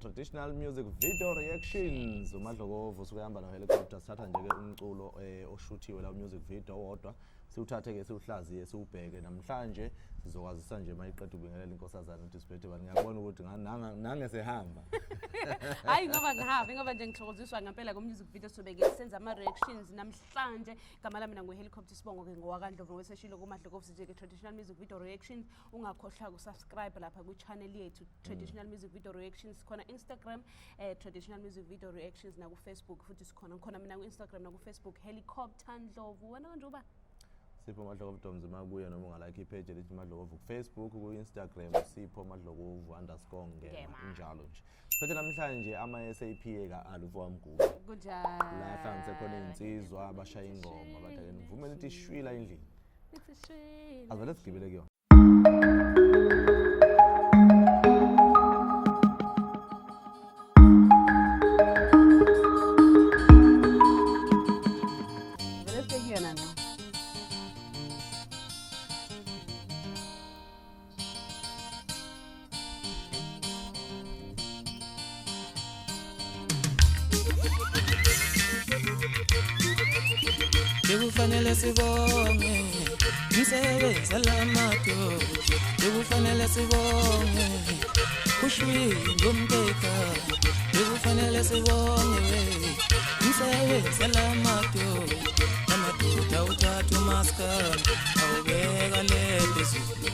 traditional music video reactions. Madlokovu sukuyamba no helicopter sithatha nje ke umculo oshuthiwe la music video wodwa siwuthathe ke siwuhlaziye siwubheke namhlanje sizokwazisa nje mayiqeda ubingelela inkosazana ukuthi sibethe bani ngiyabona ukuthi nange sehamba hayi ngoba ngoba nje ngithokoziswa ngempela ku music video sobeke senza ama reactions namhlanje igama lami nangu helicopter Sibonge ngowakandlovu weseshilo ku Madlokovu sithi ke traditional music video reactions ungakhohlwa ukusubscribe lapha ku channel yethu traditional music video reactions khona Instagram traditional music video reactions na ku Facebook futhi sikhona mina ku Instagram na ku Facebook helicopter Ndluvu wena kanje uba Sipho Madlokovu Ntombizimakuye noma ungalike ipage lithi Madlokovu ku Facebook ku Instagram Sipho Madlokovu _ njalo nje phethe namhlanje AmaSAP ka Alufu wamgubu kunjani la hlanze khona insizwa abashaya ingoma bathi ke nivumela ukuthi ishwila endlini isishwila azale sigibele kuyo Kufanele sibonge umsebenzi lamato kufanele sibonge kushwile umteka kufanele sibonge umsebenzi lamato lamadoda uthathu maskal awubeka lephezulu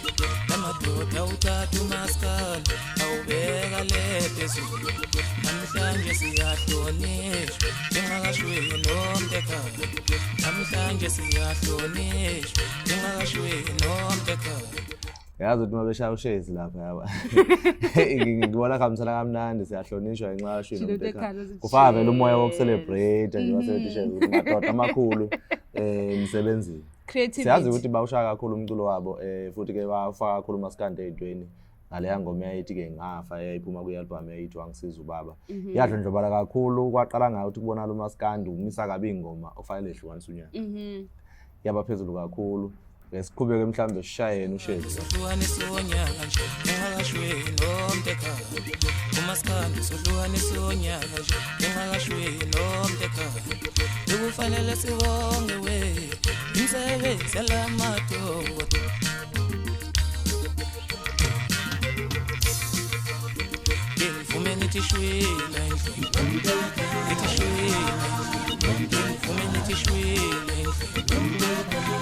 lamadoda uthathu maskal awubeka lephezulu namhlanje siyahlonishwa njengakashwile nomteka namhlanje siyahlonishwa njengakashwile nomteka yazi ukuthi mabeshaya ushezi lapha yaba ngibona kamsana kamnandi siyahlonishwa ngenxashweni nomteka kufaka vele umoya wokucelebrate nje wasetishe madoda amakhulu emsebenzini siyazi ukuthi bawushaya kakhulu umculo wabo futhi ke bafaka kakhulu maskandi ezintweni ngaleya ngoma yayithi ke ngafa yayiphuma ku album yayithi wangisiza ubaba yadlondlobala kakhulu kwaqala ngayo ukuthi kubonala umaskandi umisa kabi ingoma ofanele ehlukanisa unyaka yaba phezulu kakhulu ngesiqhubeke mhlambe sishayene ushezi sohlukanisa unyaka nje ngakashwini nomteka umaskandi sohlukanisa unyaka nje ngakashwini nomteka kufanele sibonge we umsebenzi lamato Fumeni shwila iti shwila fumeni shwila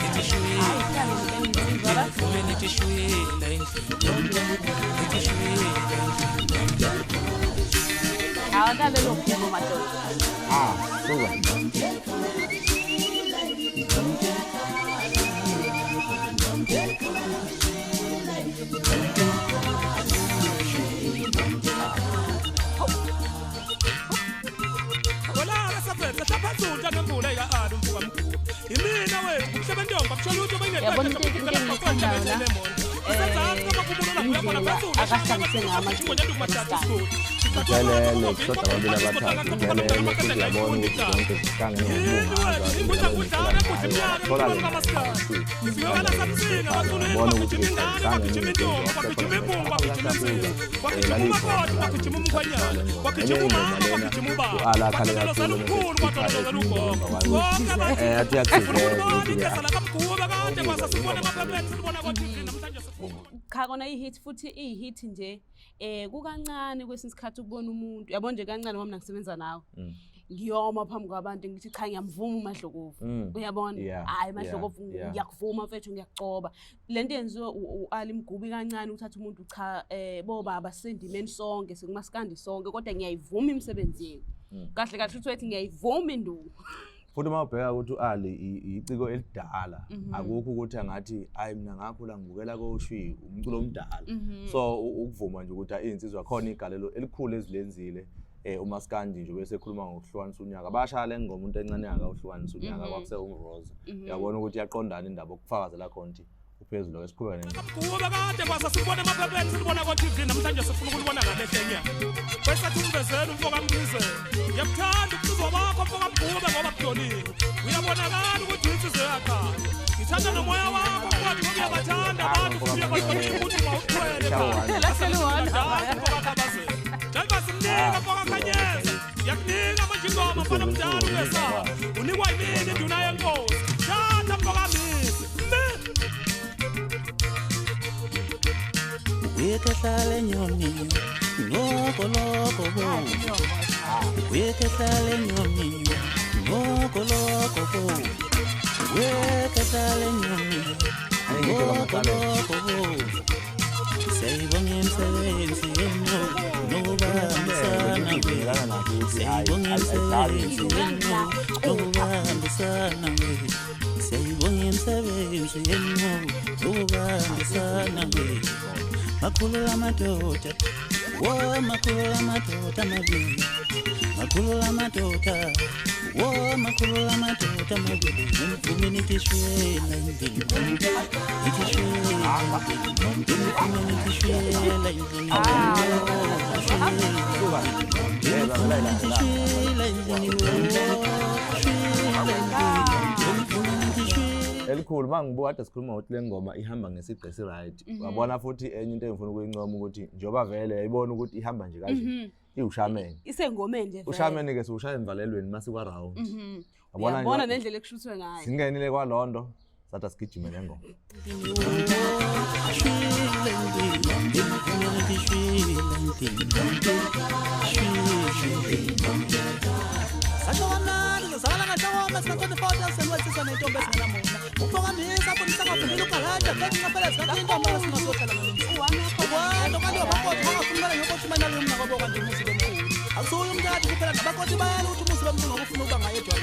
iti shwila fumeni shwila iti shwila awata belo kubo madoda khakona ihit futhi ihit nje kukancane kwesinye isikhathi ukubona umuntu yabo nje kancane ngoba mina ngisebenza nawe ngiyoma phambi kwabantu ngithi cha ngiyamvuma uMadlokovu uyabona hayi Madlokovu ngiyakuvuma mfethu ngiyakucoba lento yenziwe uAli Mgubi kancane uthatha umuntu cha bobaba sendimeni sonke sikumaskandi sonke kodwa ngiyayivuma imisebenzi kahle kahle uthi ngiyayivuma Ndluvu futhi mawubheka ukuthi uAli iciko elidala akukho ukuthi angathi hayi mina ngakhula ngibukela koshwi umculo omdala so ukuvuma nje ukuthi insizwa khona igalelo elikhulu ezilenzile umaskandi nje bese ekhuluma ngokuhlukanisa unyaka bashaya le ngoma umuntu encane yaka uhlukanisa unyaka kwakuse umroza uyabona ukuthi yaqondana indaba okufakazela khona nje uphezulu kwesiqhubeka nje kuba kade kwasa sibona amaphephethu sibona kwa TV namhlanje sifuna ukulibona ngale hlenya bese thumbezela umfoka mbize yakuthanda ukuzwa bakho umfoka mbuba ngoba kudonile uyabonakala ukuthi insizwe yakha ngithanda nomoya wakho kwathi uyabathanda abantu futhi uyabona ukuthi mawuthwele la seluwana Ndluvu umfana omdala unesaba unikwa yimini induna yenkosi shada mfokamisi Uyekhahlale nyoni ngokoloko bo Uyekhahlale nyoni ngokoloko bo Uyekhahlale nyoni ngokoloko bo Sibonge umsebenzi yenu nokubambisana Sibonge umsebenzi yenu nokubambisana Sibonge umsebenzi yenu nokubambisana Makhulu amadoda makhulu amadoda mabili makhulu amadoda makhulu amadoda mabili Nimvume nitishwela endlini nitishwela elikhulu mangibuka kade sikhuluma ukuthi le ngoma ihamba ngesigqi right wabona futhi enye into engifuna ukuyincoma ukuthi njoba vele yayibona ukuthi ihamba nje kanje iwushameni isengomeni nje ushameni ke siushaya emvalelweni masikwa round wabona nendlela ekushuthwe ngayo singenile kwaLondo sathi sigijime le ngoma Sala ngashawama sinakhona ifoto senwethiswa nentombazana Ufokamisa bonisa ngafundela ukugalaja bese ngaphela sikhathi intombi singasohlala ngomfuwana Abantu kanti abakhothi bangafundela ngokuthi mina lo mna kwabo kanti umusi bomkhulu Akusuye umntwana kuphela nabakhothi bayala ukuthi umusi bomkhulu ngokufuna ukuba ngayedwa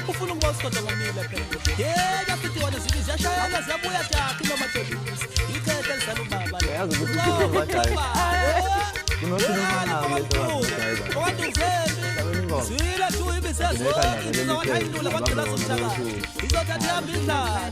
ufuna ukuba usikhona ngomile phela yena futhi wona zibi ziyashayana ziyabuya takhi noma thebisi ikhethe lisala ubaba yazi ukuthi kuba bajayi kunothina Kwathi uzembi Sile tu ibisezo izona ayindula kwagcina somthaka izothatha ihamba indlala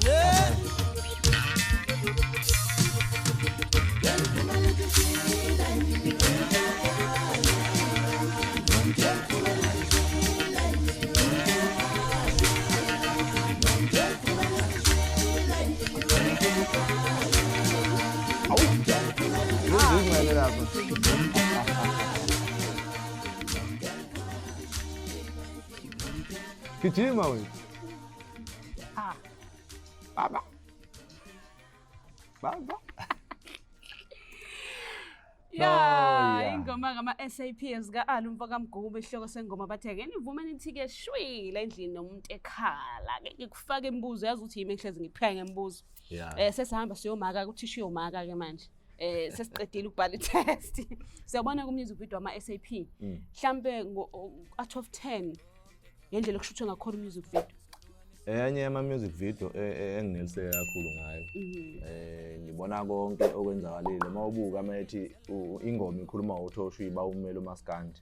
Gijima wethu. Baba. Ya ingoma ngama-SAP ezika-Alu Mfokamgube isihloko sengoma batheke nivume nithi-ke shwila endlini nomuntu ekhala-ke ngikufaka imibuzo yazi ukuthi yimi engihlezi ngiphika ngemibuzo sesihamba siyomaka kuthisha uyomaka-ke manje sesicedile ukubhala i-test siyabona ku-music video ama-SAP mhlambe out of 10 ngendlela okushuthwe ngakhona music video enye ama-music video engineliseke kakhulu ngayo ngibona konke okwenzakalile mawubuka mayethi ingoma ikhuluma uThoshu ibawumela uMaskandi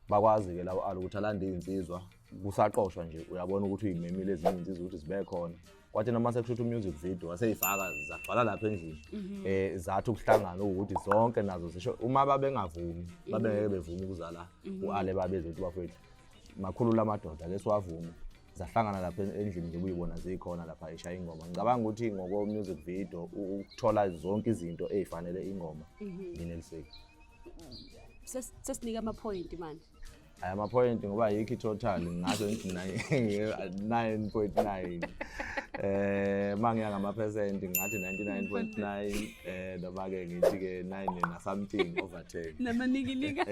bakwazi-ke labo ALU ukuthi alande izinsizwa kusaqoshwa nje uyabona ukuthi uyimemile ezinye izinsizwa ukuthi zibe khona kwathi noma sekushutha music video waseyifaka zabhala lapha endlini zathi ukuhlangana ukuthi zonke nazo zisho uma babengavumi babengeke bevuma ukuzala uAle babezothi bafethu makhulu lamadoda lesiwavuma zahlangana lapha endlini nje uyibona zikhona lapha eshaya ingoma ngicabanga ukuthi ngoko music video ukuthola zonke izinto ezifanele ingoma ngineliseke sesinika ama point manje ama point ngoba yikho total ngaso 9.9 mangiya ngama percent ngathi 99.9 noma ke ngithi ke 9 na something over 10 namanikilika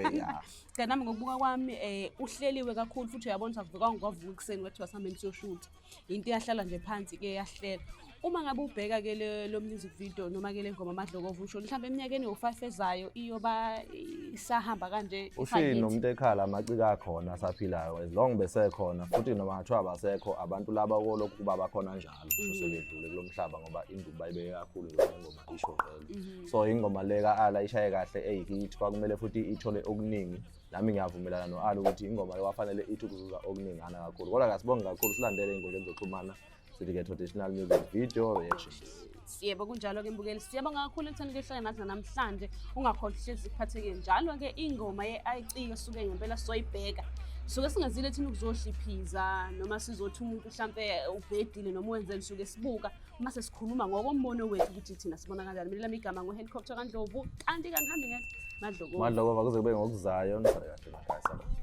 kanami ngokubuka kwami uhleliwe kakhulu futhi uyabona ukuthi akuvuka ngavuka ekseni wathi wasambe siyoshoot into yahlala nje phansi ke yahlela uma ngabe ubheka ke lo music video noma ke le ngoma Madlokovu usho mhlawumbe eminyakeni yo5 ezayo iyoba isahamba kanje ushini nomuntu ekhala amacika akhona asaphilayo as long bese khona futhi noma ngathiwa abasekho abantu laba kolokhu kuba bakhona njalo sebedlule kulomhlaba ngoba induku bayibeke kakhulu ngoma isho vele so ingoma leka ALA ishaye kahle eyihit kwakumele futhi ithole okuningi nami ngiyavumelana noALU ukuthi ingoma lewafanele ithi ukuzuza okuningi ana kakhulu kodwa kasibonge kakhulu silandele inkundla zokuxhumana sithi traditional music video reaction Yebo kunjalo ke mbukeli siyabonga kakhulu ekutheni kehlala nathi namhlanje ungakhohlwa hlezi kuphatheke njalo ke ingoma ye-IC esuke ngempela soyibheka suke singazile thina ukuzohliphiza noma sizothi umuntu mhlambe ubhedile noma wenzeni suke sibuka mase sikhuluma ngokombono wethu ukuthi thina sibona kanjani mina lami igama ngoHelicopter kaNdluvu kanti kangihambi ngathi Madlokovu kuze kube ngokuzayo nisale kahle ekhaya.